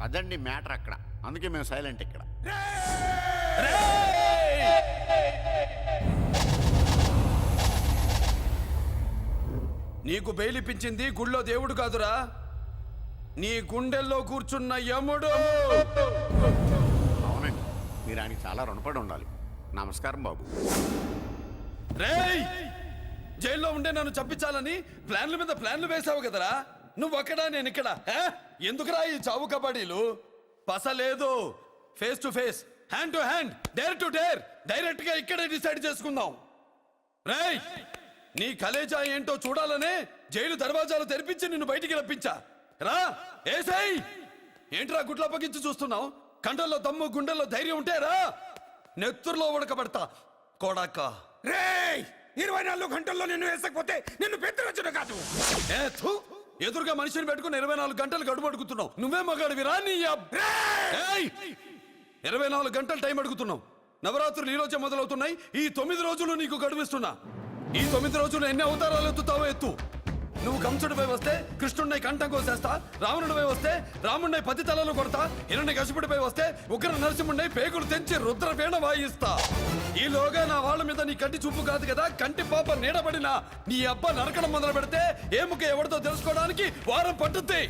అదండి మ్యాటర్ అక్కడ, అందుకే మేము సైలెంట్ ఇక్కడ. నీకు బెయిలిపించింది గుళ్ళో దేవుడు కాదురా, నీ గుండెల్లో కూర్చున్న యముడు. అవునండి, మీరు ఆయనకి చాలా రుణపడి ఉండాలి. నమస్కారం బాబు. రేయ్, జైల్లో ఉండే నన్ను చంపించాలని ప్లాన్ల మీద ప్లాన్లు వేసావు కదరా. నువ్వు అక్కడా నేను ఇక్కడ. ఎందుకురా ఈ చావు కబడ్డీలు? పస లేదు, face to face, hand to hand, dare to dare, direct గా ఇక్కడే డిసైడ్ చేసుకుందాం. రేయ్, నీ కలేజా ఏంటో చూడాలనే జైలు దర్వాజాలు తెరిపించి నిన్ను బయటికి రప్పించా. రా ఏసై. ఏంట్రా గుడ్ల పగించి చూస్తున్నావు? కండల్లో దమ్ము గుండెల్లో ధైర్యం ఉంటే రా, నెత్తురులో ఉడకబడతా కొడాక. రేయ్, 24 గంటల్లో నిన్ను వేసకపోతే నిన్ను పెద్దరచ్చుడు కాదు. ఎదురుగా మనిషిని పెట్టుకుని 24 గంటలు గడుపు అడుగుతున్నావు. నువ్వే మగాడివిరా నీ 24 గంటలు టైం అడుగుతున్నావు. నవరాత్రులు ఈ రోజే మొదలవుతున్నాయి. ఈ 9 రోజులు నీకు గడువిస్తున్నా. ఈ 9 రోజులు ఎన్ని అవతారాలు ఎత్తుతావో ఎత్తు. నువ్వు కంసుడిపై వస్తే కృష్ణుడిని కంఠం కోసేస్తా, రావణుడిపై వస్తే రాముడిని 10 తలలు కొడతా, హిరణ్యకశిపుడిపై వస్తే ఉగ్ర నరసింహుడిని పేగులు తెంచి రుద్రపేణ వాయిస్తా. ఈలోగా నా వాళ్ళ మీద నీ కంటి చూపు కాదు కదా, కంటి పాప నీడబడిన నీ అబ్బ నరకడం మొదలు పెడితే ఏముక ఎవరితో తెలుసుకోవడానికి వారం పట్టుద్ది.